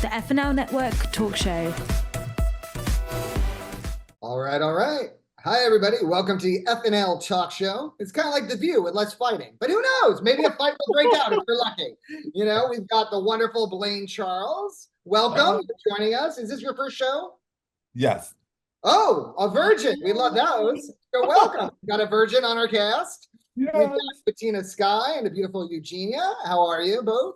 the FNL Network talk show. All right. Hi, everybody. Welcome to the FNL talk show. It's kind of like The View with less fighting, but who knows? Maybe a fight will break out if you're lucky. You know, we've got the wonderful Blane Charles. Welcome for joining us. Is this your first show? Yes. Oh, a virgin. We love those. So welcome. We've got a virgin on our cast. Yes. We've got Bettina Skye and the beautiful Eugenia. How are you both?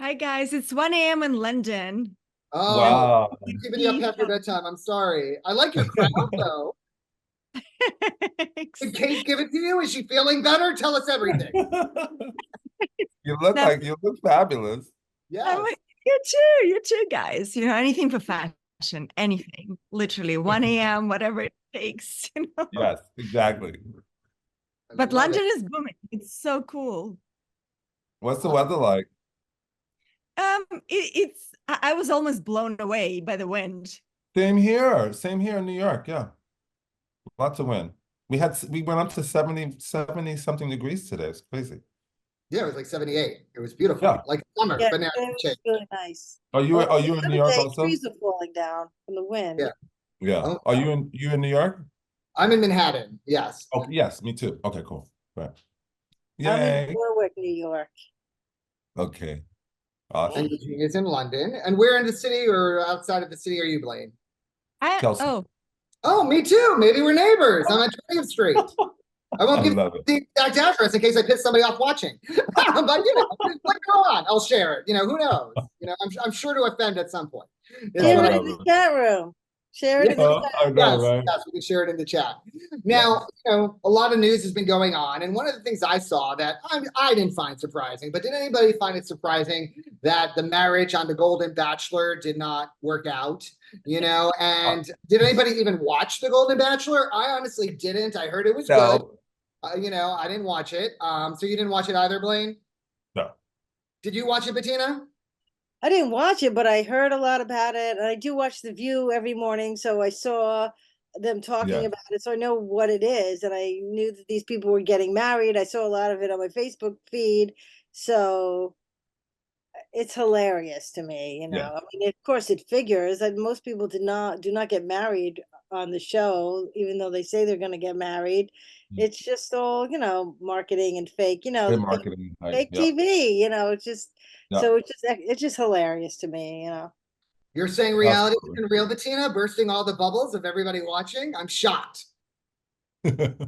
Hi, guys. It's 1 a.m. in London. Oh, Wow. I'm keeping you up past your bedtime. I'm sorry. I like your crown, though. Did Kate give it to you? Is she feeling better? Tell us everything. You look fabulous. Yeah. You too, guys. You know, anything for fashion, anything. Literally 1 a.m., whatever it takes. You know? Yes, exactly. But London is booming. It's so cool. What's the weather like? I was almost blown away by the wind. Same here in New York. Yeah, lots of wind. We went up to 70 something degrees today. It's crazy. Yeah, it was like 78. It was beautiful. Yeah. Like summer, Yeah, but now it was really nice. Are you in New York also? Trees are falling down from the wind. Yeah. Yeah. Oh. Are you in New York? I'm in Manhattan. Yes. Oh, yes, me too. Okay, cool. Right. I'm Yay. in Warwick, New York. Okay. Awesome. And Eugenia's in London. And where in the city or outside of the city are you, Blane? Chelsea. Oh, me too. Maybe we're neighbors. I'm at 20th Street. I won't give love it. the exact address in case I piss somebody off watching. But you know, like, go on. I'll share it. You know, who knows? You know, I'm sure to offend at some point. Is Share what it I- in the chat room. Share it in the chat. I know, right? Yes, we can share it in the chat. Now, you know, a lot of news has been going on, and one of the things I saw that I didn't find surprising, but did anybody find it surprising that the marriage on The Golden Bachelor did not work out? You know, and did anybody even watch The Golden Bachelor? I honestly didn't. I heard it was good. You know, I didn't watch it. So you didn't watch it either, Blane? No. Did you watch it, Bettina? I didn't watch it, but I heard a lot about it. And I do watch The View every morning. So I saw them talking about it. So I know what it is. And I knew that these people were getting married. I saw a lot of it on my Facebook feed. So it's hilarious to me, you know. Yeah. I mean, of course it figures that most people do not get married on the show, even though they say they're going to get married. It's just all, you know, marketing and fake, you know, Marketing, fake TV, you know. It's just so Yeah. it's just hilarious to me, you know. You're saying reality isn't real, Bettina, bursting all the bubbles of everybody watching? I'm shocked. Maybe.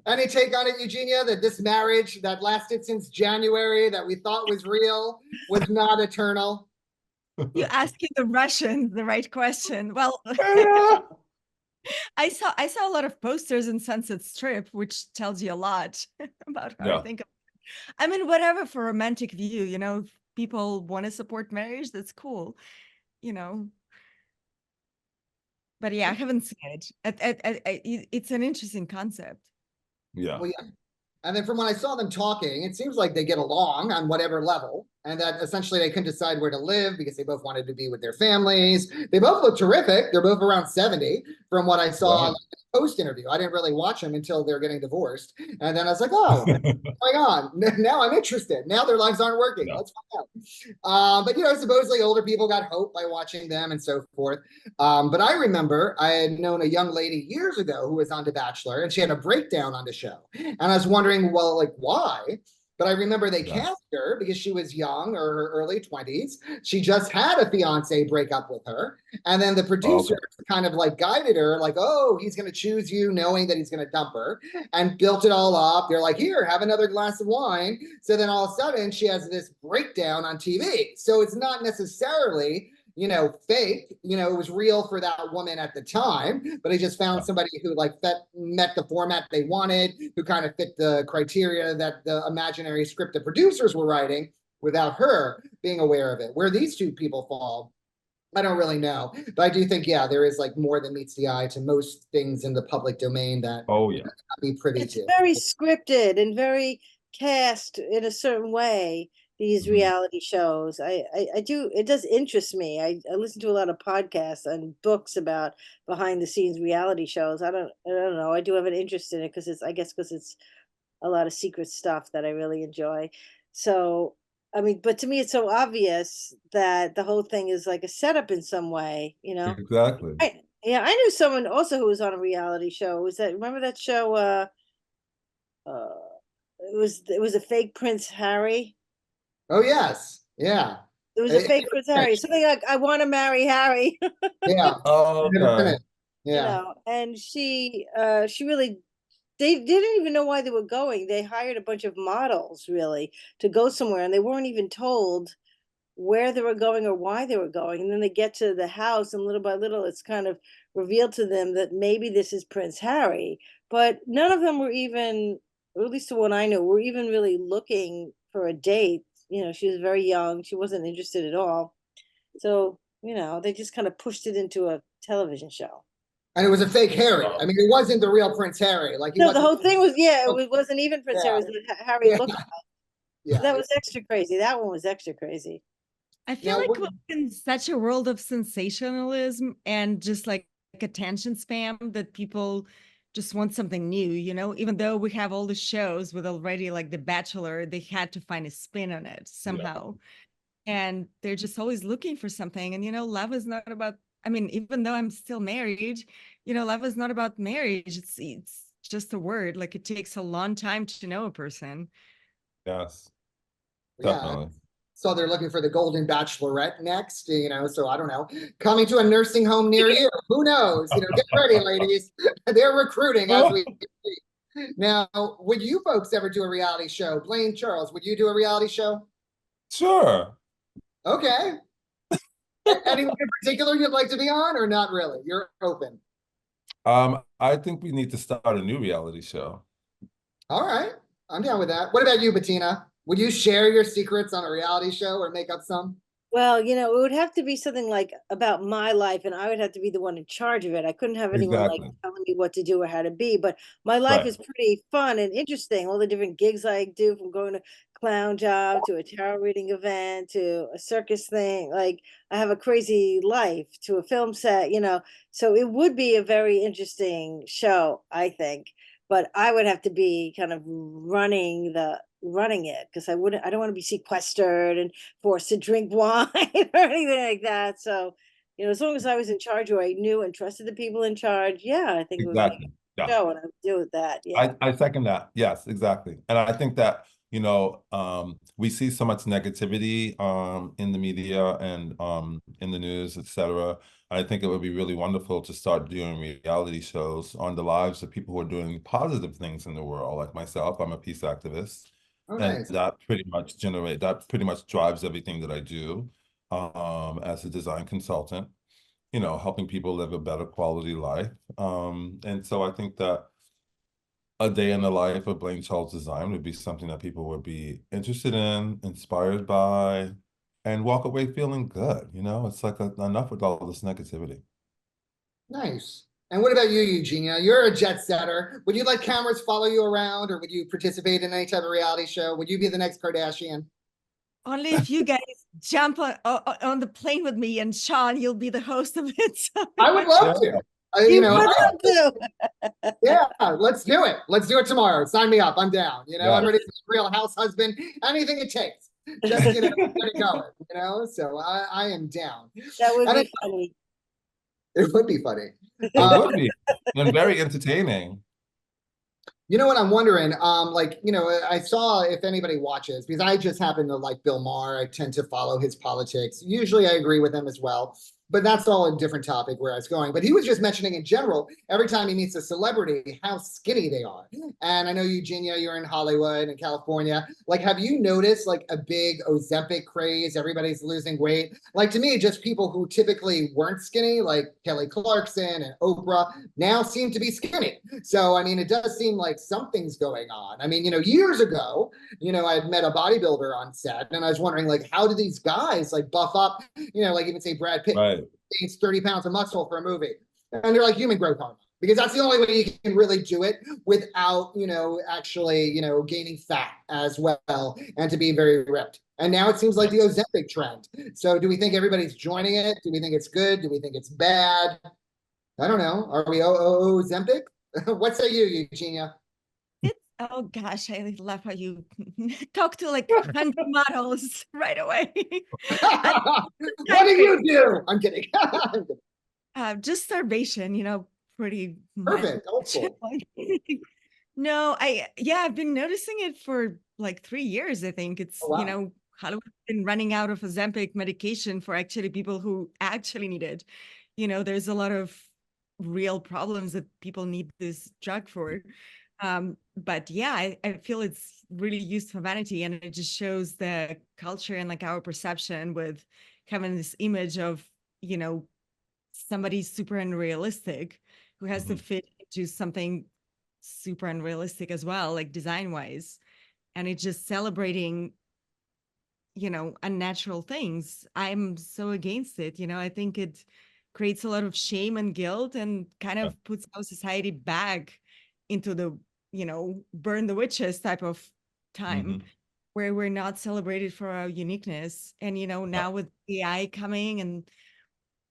Any take on it, Eugenia, that this marriage that lasted since January that we thought was real was not eternal? You're asking the Russians the right question. Well, I saw a lot of posters in Sunset Strip, which tells you a lot about how I think of it. I mean, whatever for romantic view, you know, if people want to support marriage, that's cool, you know. But yeah, I haven't seen it. It's an interesting concept. Yeah. Well, yeah. And then from when I saw them talking, it seems like they get along on whatever level, and that essentially they couldn't decide where to live because they both wanted to be with their families. They both look terrific. They're both around 70 from what I saw in the post interview. I didn't really watch them until they're getting divorced. And then I was like, oh, what's going on? Now I'm interested. Now their lives aren't working. Let's find out. But, you know, supposedly older people got hope by watching them and so forth. But I remember I had known a young lady years ago who was on The Bachelor, and she had a breakdown on the show. And I was wondering, well, like, why? But I remember they cast her because she was young, or her early 20s. She just had a fiance break up with her. And then the producer kind of like guided her, like, oh, he's going to choose you knowing that he's going to dump her, and built it all up. They're like, here, have another glass of wine. So then all of a sudden she has this breakdown on TV. So it's not necessarily, you know, fake, you know, it was real for that woman at the time, but I just found somebody who like met the format they wanted, who kind of fit the criteria that the imaginary script the producers were writing without her being aware of it. Where these two people fall, I don't really know, but I do think, yeah, there is like more than meets the eye to most things in the public domain that not be privy to. It's very scripted and very cast in a certain way. These reality shows, I do, it does interest me. I listen to a lot of podcasts and books about behind the scenes reality shows. I don't know. I do have an interest in it because it's a lot of secret stuff that I really enjoy. So I mean, but to me, it's so obvious that the whole thing is like a setup in some way, you know? Exactly. Yeah, I knew someone also who was on a reality show. Was that, remember that show? Uh, it was a fake Prince Harry. Oh, yes. Yeah. It was a fake Prince Harry. Something like, I want to marry Harry. Yeah. Oh, okay. You Yeah. know, and she really, they didn't even know why they were going. They hired a bunch of models really to go somewhere, and they weren't even told where they were going or why they were going. And then they get to the house, and little by little, it's kind of revealed to them that maybe this is Prince Harry. But none of them were even, or at least the one I know, were even really looking for a date. You know, she was very young. She wasn't interested at all. So, you know, they just kind of pushed it into a television show. And it was a fake Harry. I mean, it wasn't the real Prince Harry. Like he No, the wasn't. whole thing was, yeah, it wasn't even Prince Yeah. Harry. It was Harry Yeah. looked like. Yeah. That was extra crazy. That one was extra crazy. I feel Now, like what- we're in such a world of sensationalism and just like attention spam that people just want something new, you know, even though we have all the shows with already like The Bachelor, they had to find a spin on it somehow. And they're just always looking for something. And, you know, love is not about, I mean, even though I'm still married, you know, love is not about marriage. It's just a word. Like it takes a long time to know a person. Yes, Yeah. definitely. So they're looking for the Golden Bachelorette next, you know, so I don't know. Coming to a nursing home near you. Who knows? You know, get ready, ladies. They're recruiting as we speak. Now, would you folks ever do a reality show? Blane Charles, would you do a reality show? Sure. Okay. Anyone in particular you'd like to be on or not really? You're open. I think we need to start a new reality show. All right. I'm down with that. What about you, Bettina? Would you share your secrets on a reality show or make up some? Well, you know, it would have to be something like about my life, and I would have to be the one in charge of it. I couldn't have anyone like Exactly. telling me what to do or how to be. But my life Right. is pretty fun and interesting. All the different gigs I do, from going to clown job to a tarot reading event to a circus thing. Like I have a crazy life, to a film set, you know. So it would be a very interesting show, I think. But I would have to be kind of running it, because I don't want to be sequestered and forced to drink wine or anything like that. So, you know, as long as I was in charge, or I knew and trusted the people in charge, yeah, I think it would be Exactly. a Yeah. show, and I would do with that. Yeah. I second that. Yes, exactly. And I think that, you know, we see so much negativity in the media and in the news, etc. I think it would be really wonderful to start doing reality shows on the lives of people who are doing positive things in the world, like myself. I'm a peace activist. Oh, And nice. that pretty much drives everything that I do as a design consultant, you know, helping people live a better quality life. And so I think that a day in the life of Blane Charles Design would be something that people would be interested in, inspired by, and walk away feeling good. You know, it's like enough with all this negativity. Nice. And what about you, Eugenia? You're a jet setter. Would you let cameras follow you around, or would you participate in any type of reality show? Would you be the next Kardashian? Only if you guys jump on the plane with me, and Sean, you'll be the host of it. So I would love to. You would love to. Yeah, let's do it. Let's do it tomorrow. Sign me up. I'm down. You know, I'm Yes. ready to be a real house husband. Anything it takes. Just, you know, get it going. You know, so I am down. That would And be funny. It would be funny. It would be, and very entertaining. You know what I'm wondering? Like, you know, I saw, if anybody watches, because I just happen to like Bill Maher. I tend to follow his politics. Usually I agree with him as well. But that's all a different topic where I was going. But he was just mentioning in general, every time he meets a celebrity, how skinny they are. And I know, Eugenia, you're in Hollywood and California. Like, have you noticed like a big Ozempic craze? Everybody's losing weight. Like, to me, just people who typically weren't skinny, like Kelly Clarkson and Oprah, now seem to be skinny. So, I mean, it does seem like something's going on. I mean, you know, years ago, you know, I had met a bodybuilder on set, and I was wondering, like, how do these guys like buff up, you know, like even say Brad Pitt. Right. Gains 30 pounds of muscle for a movie, and they're like human growth hormone, because that's the only way you can really do it without, you know, actually, you know, gaining fat as well, and to be very ripped. And now it seems like the Ozempic trend. So do we think everybody's joining it? Do we think it's good? Do we think it's bad? I don't know. Are we Ozempic? What say you, Eugenia? Oh gosh, I love how you talk to like 100 models right away. And What do you do? I'm kidding. just starvation, pretty much. Perfect. Old school. No, I've been noticing it for like 3 years. I think Oh, it's, wow. Hollywood's been running out of Ozempic medication for actually people who actually need it. There's a lot of real problems that people need this drug for. But yeah, I feel it's really used for vanity, and it just shows the culture and like our perception with having this image of, you know, somebody super unrealistic who has to Mhm. fit into something super unrealistic as well, like design wise. And it's just celebrating, unnatural things. I'm so against it. I think it creates a lot of shame and guilt and kind Yeah. of puts our society back into the, burn the witches type of time Mhm. where we're not celebrated for our uniqueness. And, Yeah. now with AI coming and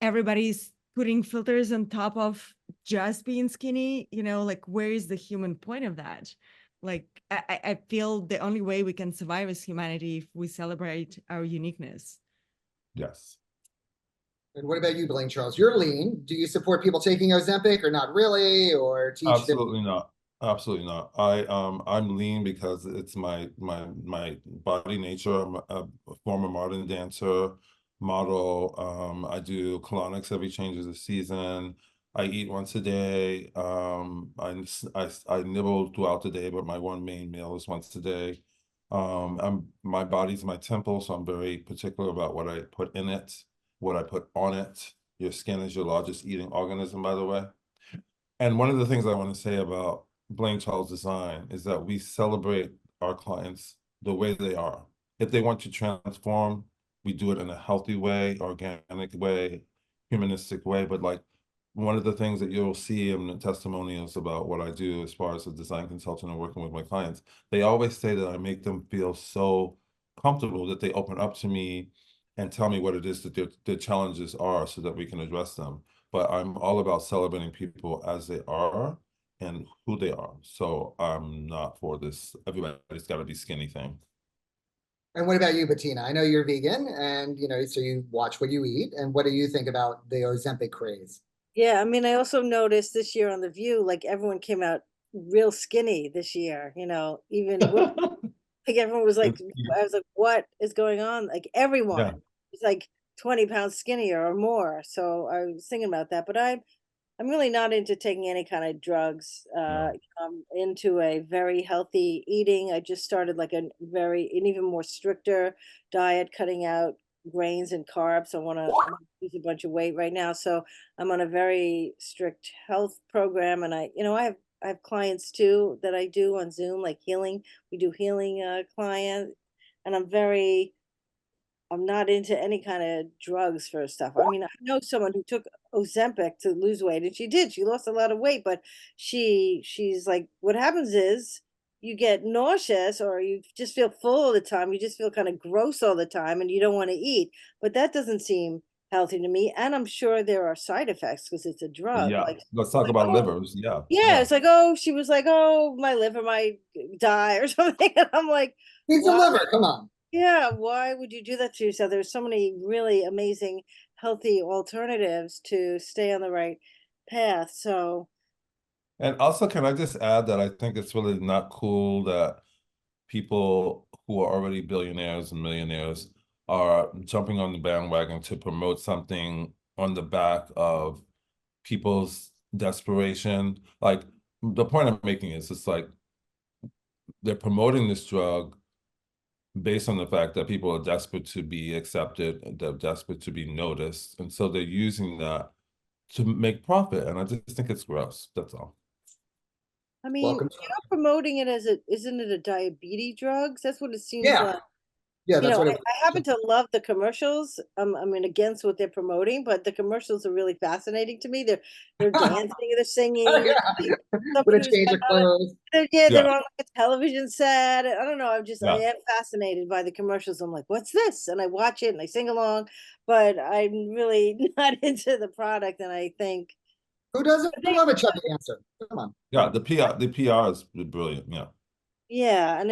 everybody's putting filters on top of just being skinny, like where is the human point of that? Like I feel the only way we can survive as humanity if we celebrate our uniqueness. Yes. And what about you, Blane Charles? You're lean. Do you support people taking Ozempic or not really, or teach different? Absolutely not. Absolutely not. I'm lean because it's my body nature. I'm a former modern dancer, model. I do colonics every change of the season. I eat once a day. I nibble throughout the day, but my one main meal is once a day. My body's my temple, so I'm very particular about what I put in it, what I put on it. Your skin is your largest eating organism, by the way. And one of the things I want to say about Blane Charles Design is that we celebrate our clients the way they are. If they want to transform, we do it in a healthy way, organic way, humanistic way. But like one of the things that you'll see in the testimonials about what I do as far as a design consultant and working with my clients, they always say that I make them feel so comfortable that they open up to me and tell me what it is that their challenges are so that we can address them. But I'm all about celebrating people as they are and who they are. So I'm not for this everybody's got to be skinny thing. And what about you, Bettina? I know you're vegan, and so you watch what you eat. And what do you think about the Ozempic craze? Yeah, I mean, I also noticed this year on The View, like everyone came out real skinny this year, even like everyone was like, I was like, what is going on? Like everyone Yeah. was like 20 pounds skinnier or more. So I was thinking about that, but I'm really not into taking any kind of drugs. No. I'm into a very healthy eating. I just started like an even more stricter diet, cutting out grains and carbs. I want to lose a bunch of weight right now, so I'm on a very strict health program. And I have clients too that I do on Zoom, like healing. We do healing clients, and I'm not into any kind of drugs for stuff. I mean, I know someone who took Ozempic to lose weight, and she did. She lost a lot of weight, but she's like, what happens is you get nauseous or you just feel full all the time. You just feel kind of gross all the time, and you don't want to eat. But that doesn't seem healthy to me. And I'm sure there are side effects because it's a drug. Yeah. Let's talk Like about oh livers. Yeah. yeah, Yeah. it's like oh she was like oh my liver might die or something, and I'm like Need some why? liver. Come on. Yeah, why would you do that to yourself? There's so many really amazing, healthy alternatives to stay on the right path. So, And also, can I just add that I think it's really not cool that people who are already billionaires and millionaires are jumping on the bandwagon to promote something on the back of people's desperation. Like the point I'm making is it's like they're promoting this drug based on the fact that people are desperate to be accepted, they're desperate to be noticed. And so they're using that to make profit. And I just think it's gross. That's all. I mean, Welcome. you're promoting it as isn't it a diabetes drugs? That's what it seems Yeah. like. Yeah, You that's know, what I, it I happen to love the commercials. I mean, against what they're promoting, but the commercials are really fascinating to me. They're dancing, they're singing. It's Yeah. like With a somebody who's change like of clothes. they're Yeah. on like a television set. I don't know. I Yeah. am fascinated by the commercials. I'm like, what's this? And I watch it and I sing along, but I'm really not into the product. And I think Who doesn't they love a chubby dancer? Come on. Yeah. The PR is brilliant. Yeah. Yeah, and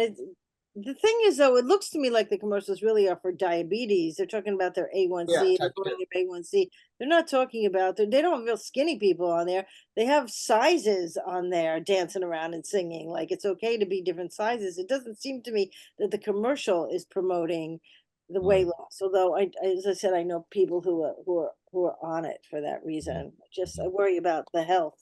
the thing is though, it looks to me like the commercials really are for diabetes. They're talking about their Yeah, A1C, they're type 2. lowering their A1C. They're not talking about they don't have real skinny people on there. They have sizes on there dancing around and singing. Like it's okay to be different sizes. It doesn't seem to me that the commercial is promoting the weight Right. loss. Although as I said, I know people who are on it for that reason. I worry about the health.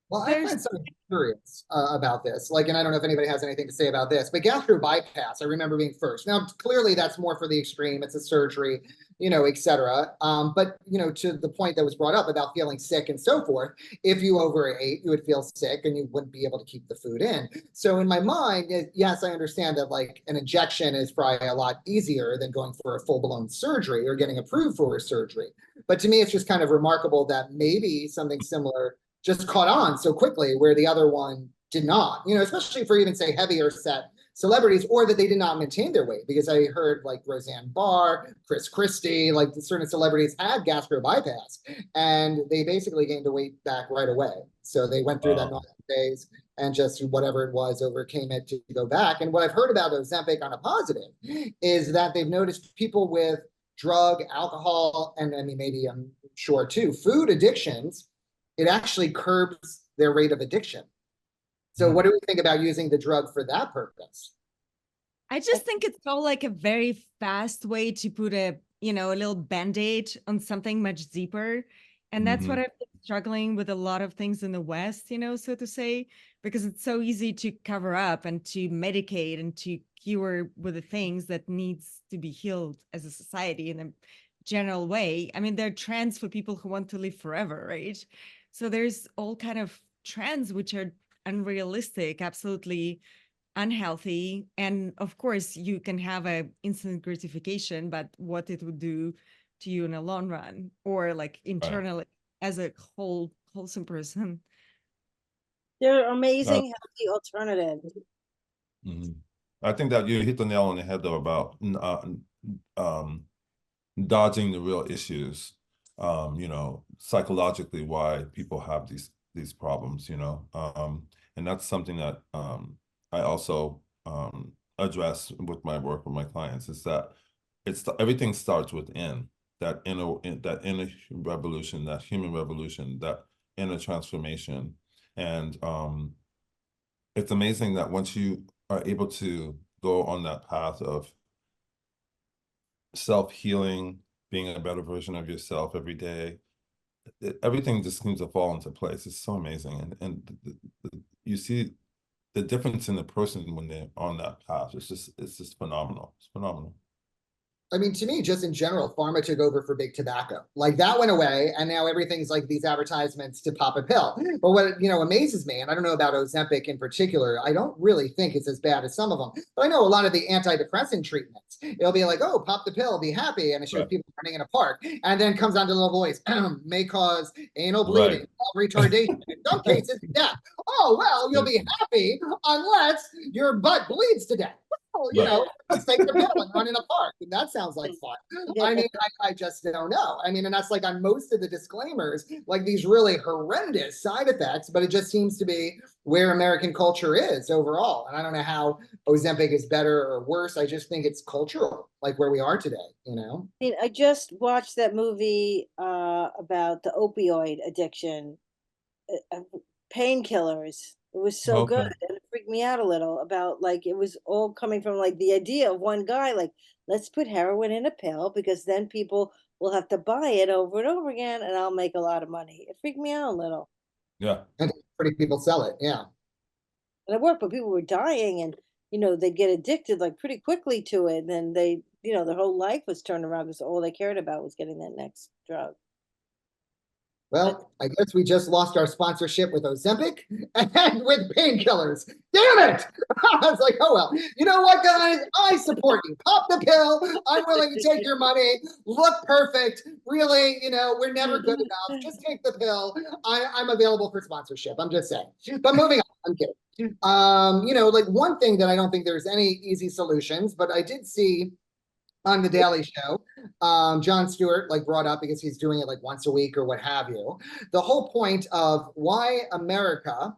Well, I There's find something curious about this. Like, and I don't know if anybody has anything to say about this, but gastric bypass, I remember being first. Now, clearly that's more for the extreme. It's a surgery, et cetera. But, to the point that was brought up about feeling sick and so forth, if you overate, you would feel sick and you wouldn't be able to keep the food in. So in my mind, yes, I understand that like an injection is probably a lot easier than going for a full-blown surgery or getting approved for a surgery. But to me, it's just kind of remarkable that maybe something similar just caught on so quickly where the other one did not, especially for even say heavier set celebrities, or that they did not maintain their weight, because I heard like Roseanne Barr, Chris Christie, like certain celebrities had gastro bypass and they basically gained the weight back right away. So they went through that Wow. days and just whatever it was overcame it to go back. And what I've heard about Ozempic on a positive is that they've noticed people with drug, alcohol, and I mean, maybe I'm sure too, food addictions, it actually curbs their rate of addiction. So what do we think about using the drug for that purpose? I just think it's so like a very fast way to put a little band-aid on something much deeper. And that's what Mhm. I've been struggling with a lot of things in the West, so to say, because it's so easy to cover up and to medicate and to cure with the things that needs to be healed as a society in a general way. I mean, there are trends for people who want to live forever, right? So there's all kind of trends which are unrealistic, absolutely unhealthy. And of course you can have a instant gratification, but what it would do to you in the long run, or like Right. internally as a wholesome person. They're Uh, amazing healthy alternatives. mhm. I think that you hit the nail on the head though about um, dodging the real issues, psychologically why people have these problems, and that's something that I also address with my work with my clients, is that everything starts within that inner revolution, that human revolution, that inner transformation. And it's amazing that once you are able to go on that path of self-healing, being a better version of yourself every day, everything just seems to fall into place. It's so amazing. And you see the difference in the person when they're on that path. It's just phenomenal. It's phenomenal. I mean, to me, just in general, pharma took over for big tobacco. Like that went away, and now everything's like these advertisements to pop a pill. But what amazes me, and I don't know about Ozempic in particular, I don't really think it's as bad as some of them. But I know a lot of the antidepressant treatments, it'll be like, oh, pop the pill, be happy, and it shows Right. people running in a park, and then comes on to the little voice, may cause anal Right. bleeding, retardation, in some cases death. Oh well, you'll be happy unless your butt bleeds to death. Well, Right. let's take the pill and run in a park. And that sounds like fun. I mean, I just don't know. I mean, and that's like on most of the disclaimers, like these really horrendous side effects, but it just seems to be where American culture is overall. And I don't know how Ozempic is better or worse. I just think it's cultural, like where we are today. mean, I just watched that movie about the opioid addiction, painkillers. It was so good, Okay. and it freaked me out a little about like it was all coming from like the idea of one guy, like let's put heroin in a pill because then people will have to buy it over and over again, and I'll make a lot of money. It freaked me out a little, Yeah. And pretty people sell it. Yeah. and it worked, but people were dying, and they'd get addicted like pretty quickly to it, and then their whole life was turned around because all they cared about was getting that next drug. But Well, I guess we just lost our sponsorship with Ozempic and with painkillers. Damn it! I was like, oh well. You know what, guys? I support you. Pop the pill. I'm willing to take your money. Look perfect. Really, we're never good enough. Just take the pill. I'm available for sponsorship. I'm just saying. But moving on. I'm kidding. Like one thing that I don't think there's any easy solutions, but I did see on the Daily Show, Jon Stewart like brought up, because he's doing it like once a week or what have you, the whole point of why America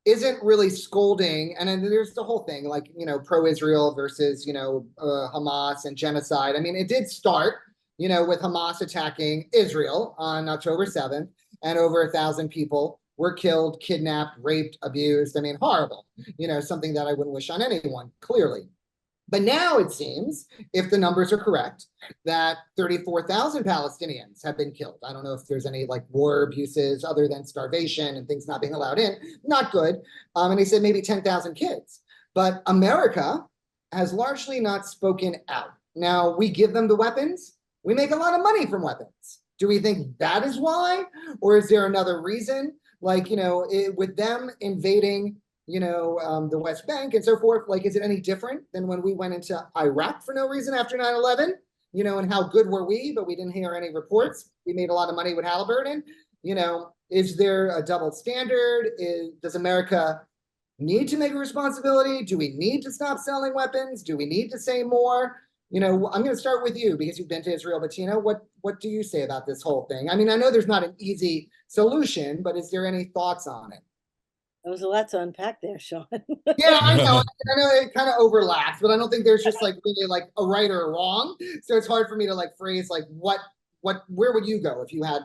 isn't really scolding, and then there's the whole thing, like, pro-Israel versus, Hamas and genocide. I mean, it did start, with Hamas attacking Israel on October 7th, and over 1,000 people were killed, kidnapped, raped, abused. I mean, horrible, something that I wouldn't wish on anyone, clearly. But now it seems, if the numbers are correct, that 34,000 Palestinians have been killed. I don't know if there's any like war abuses other than starvation and things not being allowed in. Not good. And he said maybe 10,000 kids. But America has largely not spoken out. Now, we give them the weapons. We make a lot of money from weapons. Do we think that is why? Or is there another reason? Like, with them invading the West Bank and so forth, like, is it any different than when we went into Iraq for no reason after 9/11? And how good were we, but we didn't hear any reports. We made a lot of money with Halliburton. Is there a double standard? Does America need to make a responsibility? Do we need to stop selling weapons? Do we need to say more? I'm going to start with you because you've been to Israel, Bettina. What do you say about this whole thing? I mean, I know there's not an easy solution, but is there any thoughts on it? There was a lot to unpack there, Sean. Yeah, I know it kind of overlaps, but I don't think there's just like really like a right or a wrong. So it's hard for me to like phrase like where would you go if you had,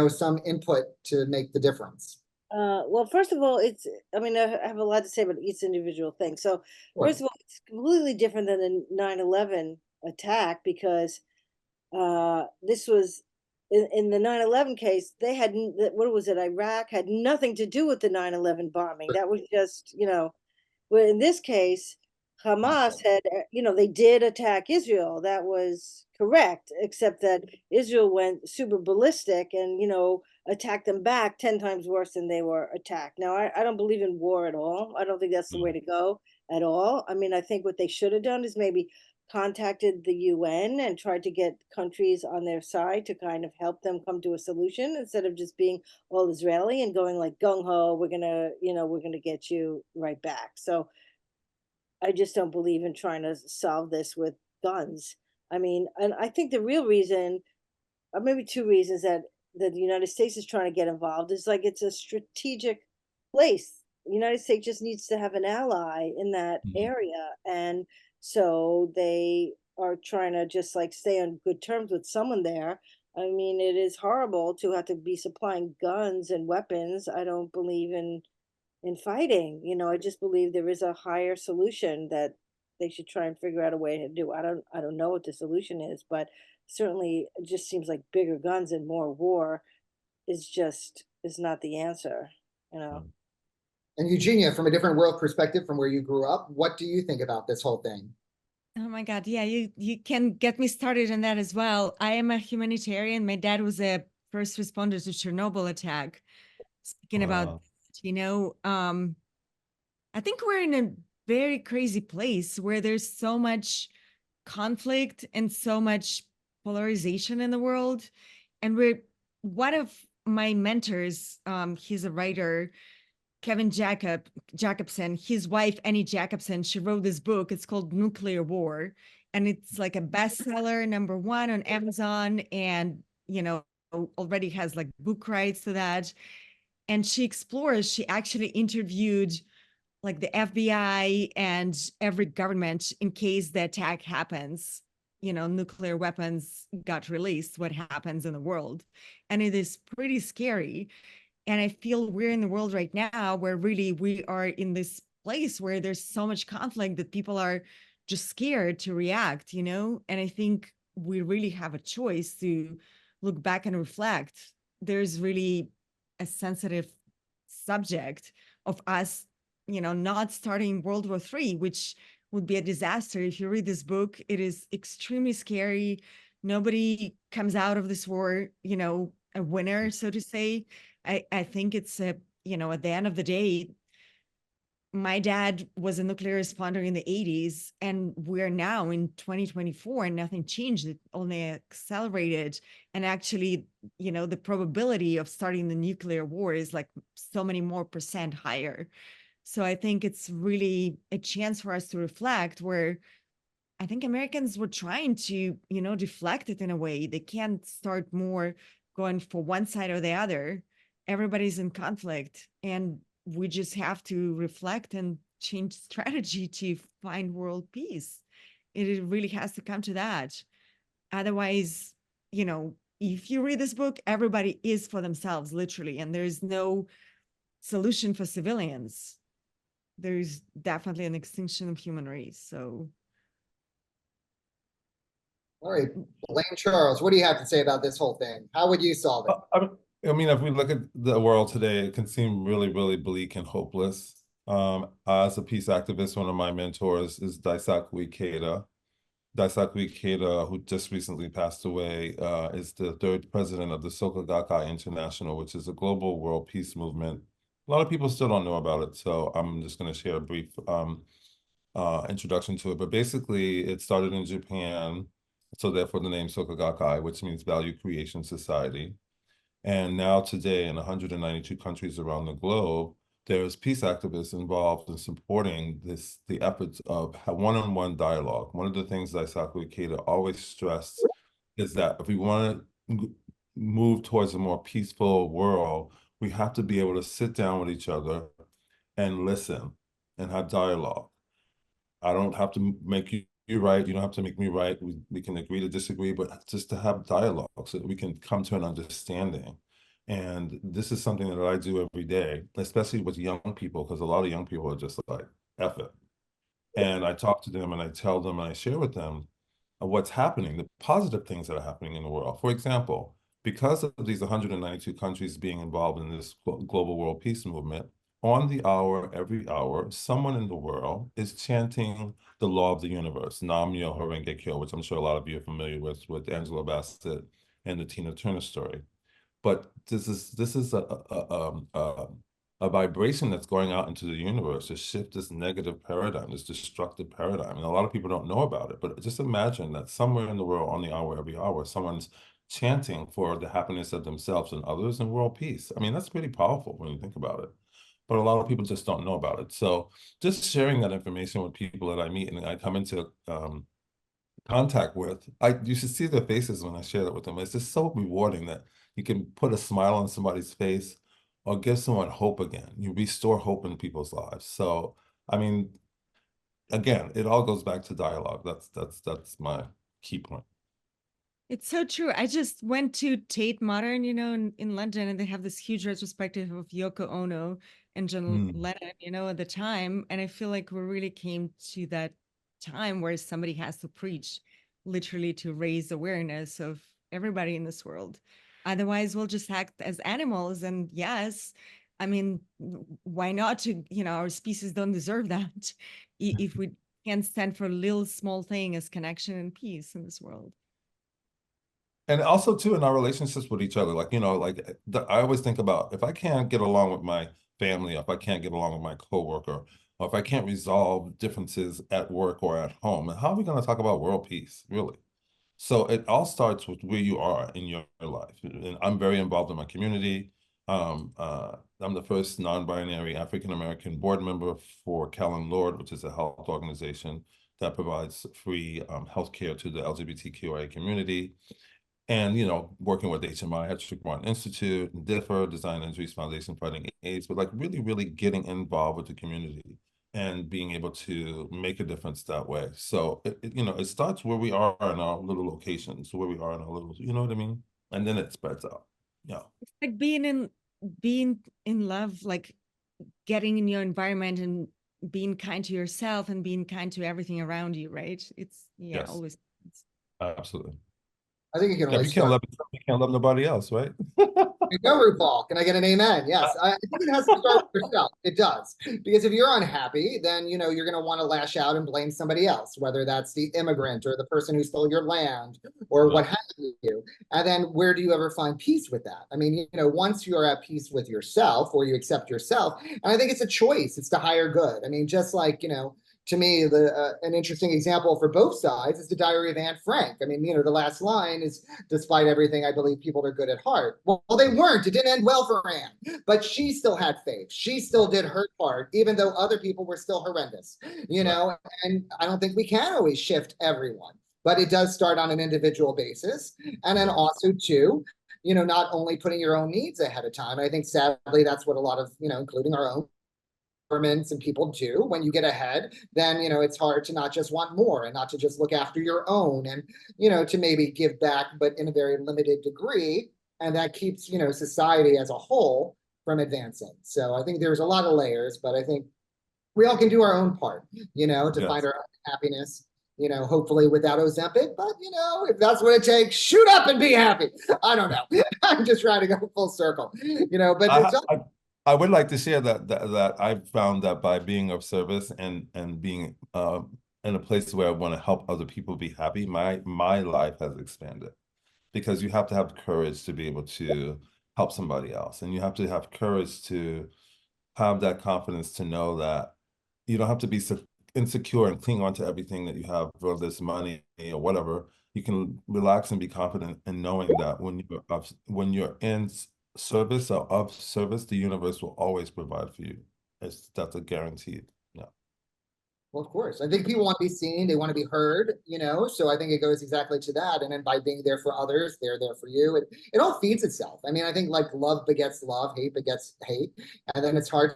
some input to make the difference? Well, first of all, I have a lot to say about each individual thing. So first of all, it's completely different than the 9/11 attack because this was in the 9/11 case, they had, what was it? Iraq had nothing to do with the 9/11 bombing. That was just, well, in this case, Hamas had, they did attack Israel. That was correct, except that Israel went super ballistic and, attacked them back 10 times worse than they were attacked. Now, I don't believe in war at all. I don't think that's the way to go at all. I mean, I think what they should have done is maybe contacted the UN and tried to get countries on their side to kind of help them come to a solution instead of just being all Israeli and going like gung ho, we're gonna get you right back. So I just don't believe in trying to solve this with guns. I mean, and I think the real reason, or maybe two reasons that the United States is trying to get involved is like it's a strategic place. The United States just needs to have an ally in that area. And so they are trying to just like stay on good terms with someone there. I mean, it is horrible to have to be supplying guns and weapons. I don't believe in fighting. I just believe there is a higher solution that they should try and figure out a way to do. I don't know what the solution is, but certainly it just seems like bigger guns and more war is not the answer. And Eugenia, from a different world perspective from where you grew up, what do you think about this whole thing? Oh my God. Yeah, you can get me started on that as well. I am a humanitarian. My dad was a first responder to Chernobyl attack. Speaking about, I think we're in a very crazy place where there's so much conflict and so much polarization in the world. And one of my mentors, he's a writer, Kevin Jacobson, his wife, Annie Jacobson, she wrote this book. It's called Nuclear War. And it's like a bestseller, #1 on Amazon. And, already has like book rights to that. And she actually interviewed like the FBI and every government in case the attack happens, nuclear weapons got released, what happens in the world. And it is pretty scary. And I feel we're in the world right now where really we are in this place where there's so much conflict that people are just scared to react, And I think we really have a choice to look back and reflect. There's really a sensitive subject of us, not starting World War III, which would be a disaster. If you read this book, it is extremely scary. Nobody comes out of this war, a winner, so to say. I think it's at the end of the day, my dad was a nuclear responder in the 80s, and we're now in 2024 and nothing changed. It only accelerated. And actually, the probability of starting the nuclear war is like so many more % higher. So I think it's really a chance for us to reflect where I think Americans were trying to, deflect it in a way. They can't start more going for one side or the other. Everybody's in conflict, and we just have to reflect and change strategy to find world peace. It really has to come to that. Otherwise, if you read this book, everybody is for themselves, literally, and there's no solution for civilians. There's definitely an extinction of human race. So, all right, Blane Charles, what do you have to say about this whole thing? How would you solve it? I mean, if we look at the world today, it can seem really, really bleak and hopeless. As a peace activist, one of my mentors is Daisaku Ikeda. Daisaku Ikeda, who just recently passed away, is the third president of the Soka Gakkai International, which is a global world peace movement. A lot of people still don't know about it, so I'm just going to share a brief introduction to it. But basically, it started in Japan, so therefore the name Soka Gakkai, which means Value Creation Society. And now today, in 192 countries around the globe, there's peace activists involved in supporting the efforts of one-on-one dialogue. One of the things that Daisaku Ikeda always stressed is that if we want to move towards a more peaceful world, we have to be able to sit down with each other and listen and have dialogue. I don't have to make you right. You don't have to make me right. We can agree to disagree, but just to have dialogue so that we can come to an understanding. And this is something that I do every day, especially with young people, because a lot of young people are just like, F it. And I talk to them and I tell them and I share with them what's happening, the positive things that are happening in the world. For example, because of these 192 countries being involved in this global world peace movement, on the hour, every hour, someone in the world is chanting the law of the universe, Nam Myoho Renge Kyo, which I'm sure a lot of you are familiar with Angela Bassett and the Tina Turner story. But this is a vibration that's going out into the universe to shift this negative paradigm, this destructive paradigm. And a lot of people don't know about it, but just imagine that somewhere in the world, on the hour, every hour, someone's chanting for the happiness of themselves and others and world peace. I mean, that's pretty powerful when you think about it. But a lot of people just don't know about it. So just sharing that information with people that I meet and I come into contact with, you should see their faces when I share that with them. It's just so rewarding that you can put a smile on somebody's face or give someone hope again. You restore hope in people's lives. So, I mean, again, it all goes back to dialogue. That's my key point. It's so true. I just went to Tate Modern, in London, and they have this huge retrospective of Yoko Ono and John Lennon, at the time. And I feel like we really came to that time where somebody has to preach, literally, to raise awareness of everybody in this world. Otherwise, we'll just act as animals. And yes, I mean, why not? Our species don't deserve that if we can't stand for a little small thing as connection and peace in this world. And also too, in our relationships with each other, I always think about, if I can't get along with my family, if I can't get along with my coworker, or if I can't resolve differences at work or at home, how are we going to talk about world peace, really? So it all starts with where you are in your life. And I'm very involved in my community. I'm the first non-binary African-American board member for Callan Lord, which is a health organization that provides free healthcare to the LGBTQIA community. And, working with HMI, Hetrick Martin Institute, and DIFR, Design Injuries Foundation Fighting AIDS, but really, really getting involved with the community and being able to make a difference that way. So, it starts where we are in our little locations, where we are in our little, you know what I mean? And then it spreads out. Yeah. It's like being in love, like getting in your environment and being kind to yourself and being kind to everything around you, right? It's, Yes. Always. Absolutely. I think you can only If you can't love nobody else, right? Go, RuPaul. Can I get an amen? Yes. I think it has to start with yourself. It does. Because if you're unhappy, then, you're going to want to lash out and blame somebody else, whether that's the immigrant or the person who stole your land or what have you. And then where do you ever find peace with that? I mean, once you're at peace with yourself or you accept yourself, and I think it's a choice. It's the higher good. I mean, just like, to me, an interesting example for both sides is the Diary of Anne Frank. I mean, the last line is, despite everything, I believe people are good at heart. Well, they weren't. It didn't end well for Anne, but she still had faith. She still did her part, even though other people were still horrendous, and I don't think we can always shift everyone, but it does start on an individual basis. And then also too, not only putting your own needs ahead of time. I think sadly, that's what a lot of, including our own governments and people do. When you get ahead, then, it's hard to not just want more and not to just look after your own and, to maybe give back, but in a very limited degree. And that keeps, society as a whole from advancing. So I think there's a lot of layers, but I think we all can do our own part, to find our own happiness, hopefully without Ozempic, but if that's what it takes, shoot up and be happy. I don't know. I'm just trying to go full circle, but I would like to share that I've found that by being of service and being in a place where I want to help other people be happy, my life has expanded, because you have to have courage to be able to help somebody else, and you have to have courage to have that confidence to know that you don't have to be so insecure and cling on to everything that you have, whether it's money or whatever. You can relax and be confident in knowing that when you're in service or of service, the universe will always provide for you. That's a guaranteed. Yeah. Well, of course. I think people want to be seen, they want to be heard, so I think it goes exactly to that. And then by being there for others, they're there for you. It all feeds itself. I mean, I think like love begets love, hate begets hate. And then it's hard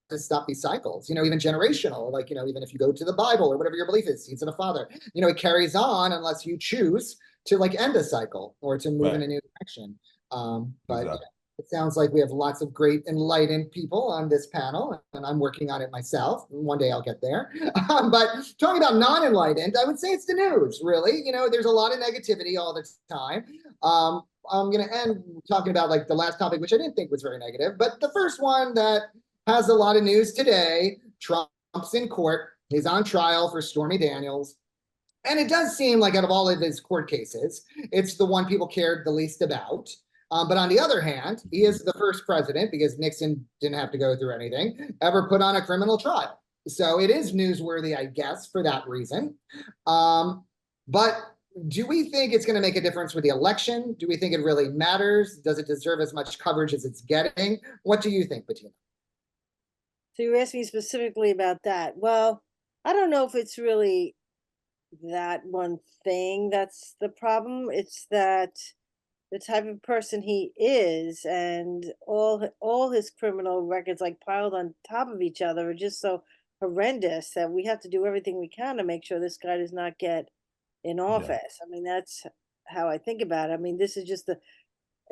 to stop these cycles, even generational, like, even if you go to the Bible or whatever your belief is, seeds of the father, it carries on unless you choose to like end a cycle or to move in a new direction. But exactly. It sounds like we have lots of great enlightened people on this panel, and I'm working on it myself. One day I'll get there. But talking about non-enlightened, I would say it's the news, really. There's a lot of negativity all the time. I'm going to end talking about like the last topic, which I didn't think was very negative, but the first one that has a lot of news today. Trump's in court. He's on trial for Stormy Daniels. And it does seem like out of all of his court cases, it's the one people cared the least about. But on the other hand, he is the first president, because Nixon didn't have to go through anything, ever put on a criminal trial. So it is newsworthy, I guess, for that reason. But do we think it's going to make a difference with the election? Do we think it really matters? Does it deserve as much coverage as it's getting? What do you think, Bettina? So you asked me specifically about that. Well, I don't know if it's really that one thing that's the problem. It's that the type of person he is, and all his criminal records like piled on top of each other are just so horrendous that we have to do everything we can to make sure this guy does not get in office. I mean, that's how I think about it. I mean, this is just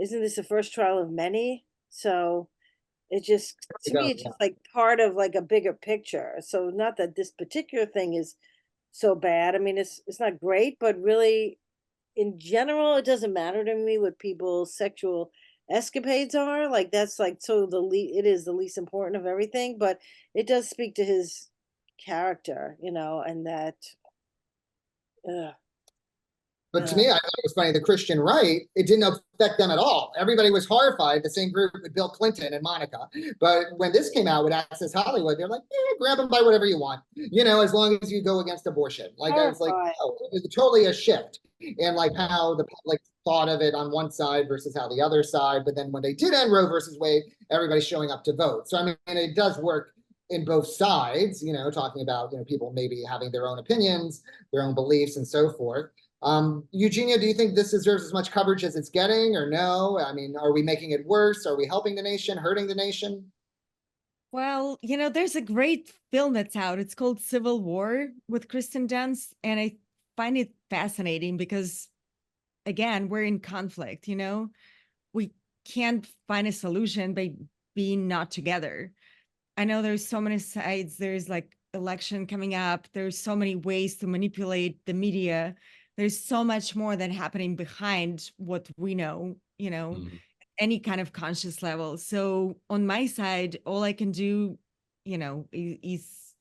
isn't this the first trial of many? So it just, to me, it's just like part of like a bigger picture. So not that this particular thing is so bad. I mean, it's not great, but really, in general, it doesn't matter to me what people's sexual escapades are. Like that's like it is the least important of everything, but it does speak to his character, and that. But to me, I thought it was funny. The Christian right, it didn't affect them at all. Everybody was horrified. The same group with Bill Clinton and Monica. But when this came out with Access Hollywood, they're like, grab them by whatever you want, as long as you go against abortion. Like, I was like, oh, it was totally a shift in like how the public thought of it on one side versus how the other side. But then when they did end Roe versus Wade, everybody's showing up to vote. So, I mean, it does work in both sides, talking about, people maybe having their own opinions, their own beliefs and so forth. Eugenia, do you think this deserves as much coverage as it's getting, or no? I mean, are we making it worse? Are we helping the nation, hurting the nation? Well, there's a great film that's out. It's called Civil War with Kristen Dunst. And I find it fascinating because, again, we're in conflict, we can't find a solution by being not together. I know there's so many sides. There's like election coming up. There's so many ways to manipulate the media. There's so much more than happening behind what we know, any kind of conscious level. So on my side, all I can do, is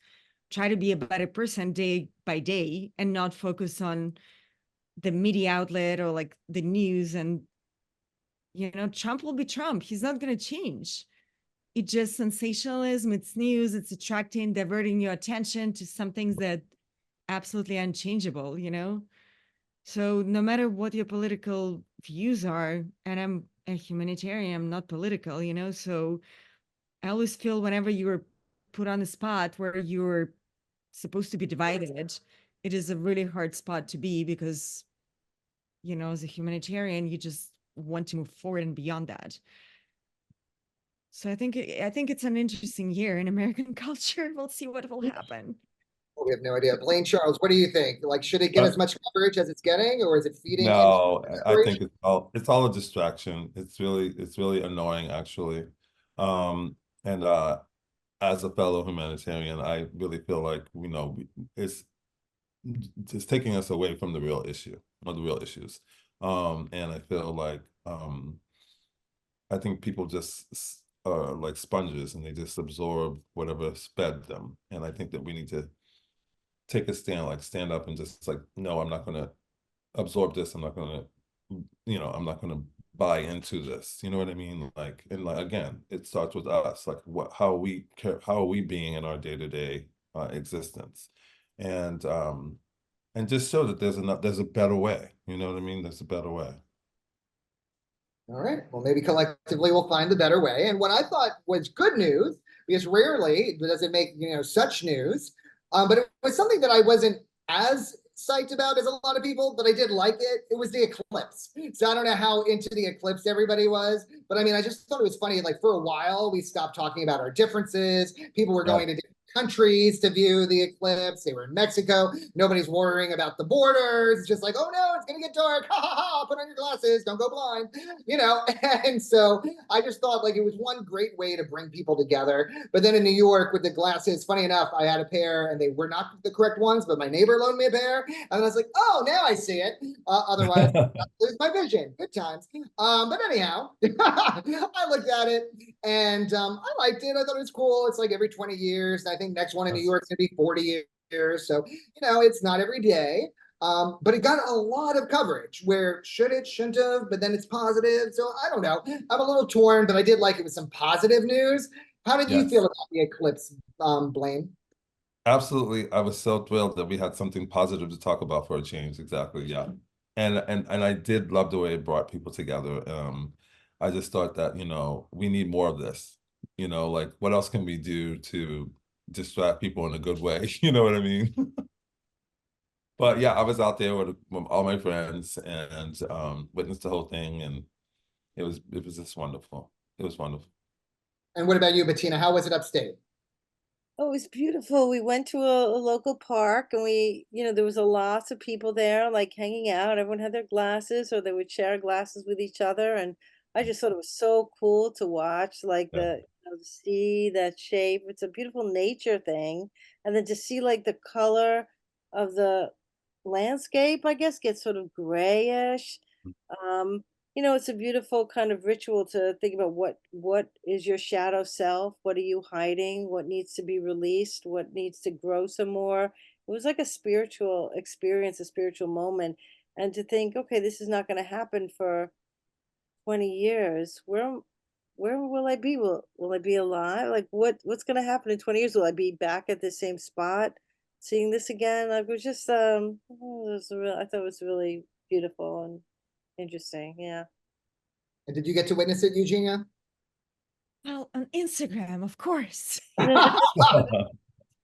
try to be a better person day by day and not focus on the media outlet or like the news. And, Trump will be Trump. He's not going to change. It's just sensationalism. It's news. It's attracting, diverting your attention to some things that absolutely unchangeable, So no matter what your political views are, and I'm a humanitarian, I'm not political, so I always feel whenever you're put on a spot where you're supposed to be divided, it is a really hard spot to be because, as a humanitarian, you just want to move forward and beyond that. So I think it's an interesting year in American culture. We'll see what will happen. We have no idea. Blane Charles, what do you think? Like, should it get Uh, as much coverage as it's getting, or is it feeding into No, I think inspiration? it's all a distraction. It's really annoying actually. And as a fellow humanitarian, I really feel like, it's just taking us away from the real issue, or the real issues. And I feel like I think people just are like sponges and they just absorb whatever's fed them. And I think that we need to take a stand, like stand up and just like, no, I'm not gonna absorb this. I'm not gonna, I'm not gonna buy into this. You know what I mean? Like, and like again, it starts with us. Like, how are we being in our day-to-day existence, and just show that there's a better way. You know what I mean? There's a better way. All right. Well, maybe collectively we'll find the better way. And what I thought was good news, because rarely does it make, such news, but it was something that I wasn't as psyched about as a lot of people, but I did like it. It was the eclipse. So I don't know how into the eclipse everybody was, but I mean, I just thought it was funny. Like for a while, we stopped talking about our differences. People were going to different countries to view the eclipse. They were in Mexico. Nobody's worrying about the borders. It's just like, oh no, it's gonna get dark. Ha ha ha! Put on your glasses. Don't go blind. And so I just thought like it was one great way to bring people together. But then in New York with the glasses, funny enough, I had a pair and they were not the correct ones, but my neighbor loaned me a pair, and I was like, oh, now I see it. Otherwise, I lose my vision. Good times. But anyhow, I looked at it and I liked it. I thought it was cool. It's like every 20 years. I think next one in New York's gonna be 40 years. So, it's not every day. But it got a lot of coverage where shouldn't have, but then it's positive. So I don't know. I'm a little torn, but I did like it with some positive news. How did you Yes. feel about the eclipse, Blane? Absolutely. I was so thrilled that we had something positive to talk about for a change. Exactly. Yeah. And I did love the way it brought people together. I just thought that, we need more of this. Like what else can we do to distract people in a good way? You know what I mean? But yeah, I was out there with all my friends and witnessed the whole thing, and it was just wonderful. It was wonderful. And what about you, Bettina? How was it upstate? Oh, it was beautiful. We went to a local park and there was a lots of people there like hanging out. Everyone had their glasses or they would share glasses with each other. And I just thought it was so cool to watch like Yeah. the sea, that shape. It's a beautiful nature thing. And then to see like the color of the landscape, I guess, gets sort of grayish. Um, it's a beautiful kind of ritual to think about what is your shadow self, what are you hiding, what needs to be released, what needs to grow some more. It was like a spiritual experience, a spiritual moment. And to think, okay, this is not going to happen for 20 years. Where will I be? Will I be alive? Like what's going to happen in 20 years? Will I be back at the same spot seeing this again? Like it was just I thought it was really beautiful and interesting. Yeah. And did you get to witness it, Eugenia? Well, on Instagram, of course.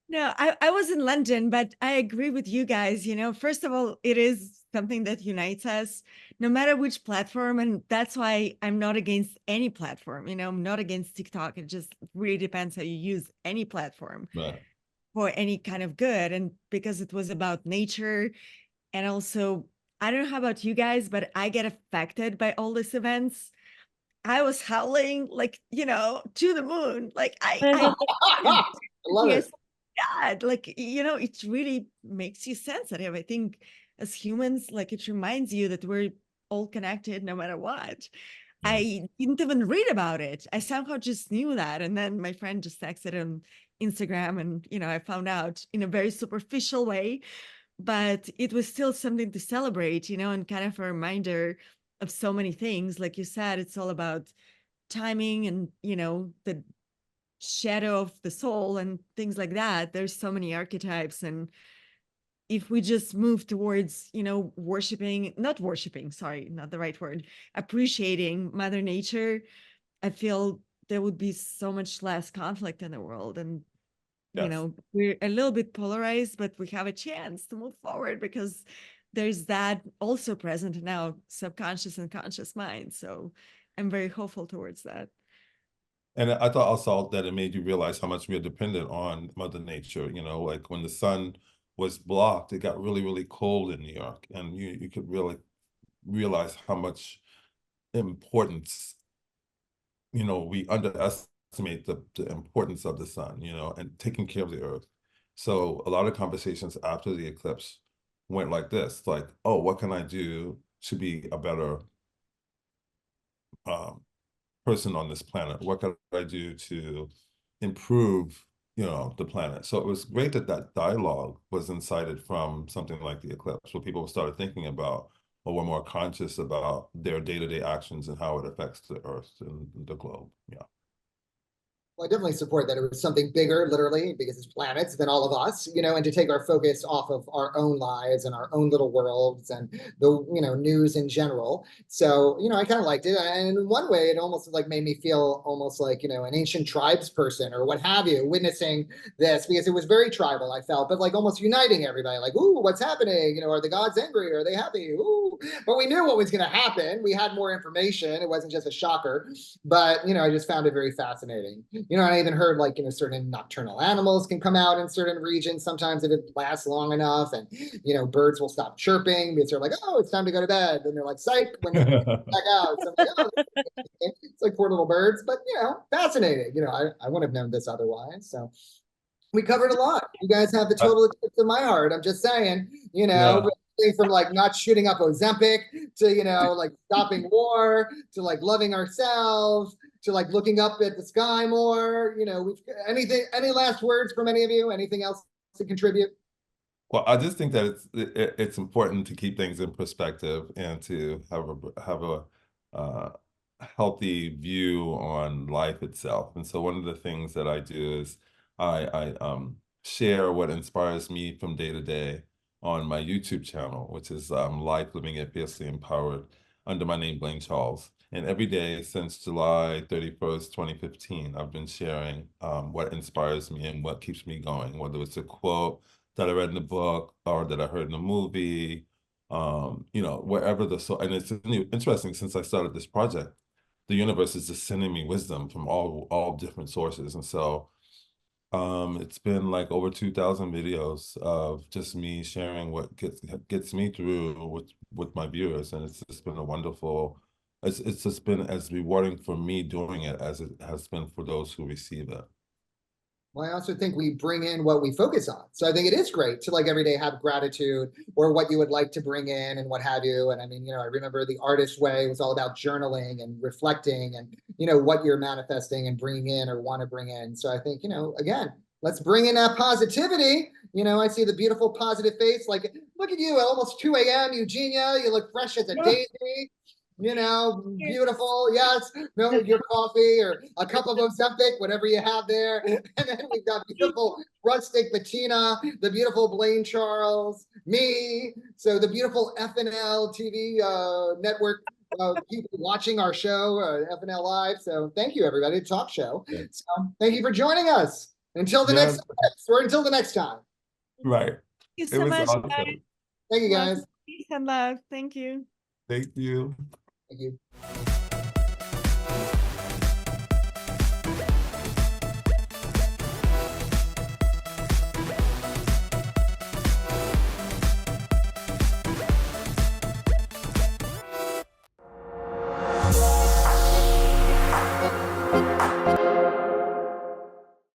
No, I was in London, but I agree with you guys. First of all, it is something that unites us, no matter which platform. And that's why I'm not against any platform. I'm not against TikTok. It just really depends how you use any platform Right. for any kind of good. And because it was about nature, and also, I don't know how about you guys, but I get affected by all these events. I was howling like, to the moon. Like I I love it. yes, God, like, it really makes you sensitive. I think as humans, like it reminds you that we're all connected no matter what. Yeah. I didn't even read about it. I somehow just knew that. And then my friend just texted on Instagram and, I found out in a very superficial way, but it was still something to celebrate, and kind of a reminder of so many things. Like you said, it's all about timing and, the shadow of the soul and things like that. There's so many archetypes. And if we just move towards, not worshiping, sorry, not the right word, appreciating Mother Nature, I feel there would be so much less conflict in the world. And Yes. we're a little bit polarized, but we have a chance to move forward because there's that also present in our subconscious and conscious mind. So I'm very hopeful towards that. And I thought also that it made you realize how much we are dependent on Mother Nature. You know, like when the sun was blocked, it got really, really cold in New York, and you could really realize how much importance, you know, we underestimate the importance of the sun, you know, and taking care of the earth. So a lot of conversations after the eclipse went like this, like, oh, what can I do to be a better person on this planet? What can I do to improve, you know, the planet? So it was great that that dialogue was incited from something like the eclipse, where people started thinking about, or were more conscious about their day-to-day actions and how it affects the earth and the globe. Yeah. Well, I definitely support that it was something bigger, literally, because it's planets than all of us, you know, and to take our focus off of our own lives and our own little worlds and the, you know, news in general. So, you know, I kind of liked it. And in one way, it almost like made me feel almost like, you know, an ancient tribes person or what have you, witnessing this, because it was very tribal, I felt, but like almost uniting everybody, like, ooh, what's happening? You know, are the gods angry? Are they happy? Ooh, but we knew what was going to happen. We had more information. It wasn't just a shocker, but, you know, I just found it very fascinating. You know, and I even heard like, you know, certain nocturnal animals can come out in certain regions sometimes if it lasts long enough. And, you know, birds will stop chirping because they're like, oh, it's time to go to bed. And they're like, psych, when they back out. So I'm like, oh, it's like poor little birds, but, you know, fascinating. You know, I wouldn't have known this otherwise. So we covered a lot. You guys have the total eclipse of my heart. I'm just saying, you know, from like not shooting up Ozempic to, you know, like stopping war to like loving ourselves to like looking up at the sky more. You know, any last words from any of you? Anything else to contribute? Well, I just think that it's important to keep things in perspective and to have a healthy view on life itself. And so one of the things that I do is I share what inspires me from day to day on my YouTube channel, which is Life Living It Fiercely Empowered, under my name, Blane Charles. And every day since July 31st, 2015, I've been sharing what inspires me and what keeps me going, whether it's a quote that I read in the book or that I heard in a movie, you know, wherever and it's interesting, since I started this project, the universe is just sending me wisdom from all different sources. And so it's been like over 2,000 videos of just me sharing what gets me through with my viewers. And it's just been a wonderful, it's just been as rewarding for me doing it as it has been for those who receive it. Well, I also think we bring in what we focus on. So I think it is great to like every day have gratitude or what you would like to bring in and what have you. And I mean, you know, I remember the Artist Way was all about journaling and reflecting and, you know, what you're manifesting and bringing in or want to bring in. So I think, you know, again, let's bring in that positivity. You know, I see the beautiful positive face. Like, look at you at almost 2 a.m., Eugenia. You look fresh as a daisy. You know, beautiful. Yes, no, your coffee or a cup of Ozempic, whatever you have there. And then we've got beautiful rustic Bettina, the beautiful Blane Charles, me. So the beautiful FNL TV network people watching our show, FNL Live. So thank you, everybody. Talk show. So thank you for joining us. Until the next or until the next time. Right. Thank you so much. Awesome. Thank you, guys. Peace and love. Thank you. Thank you. Thank you.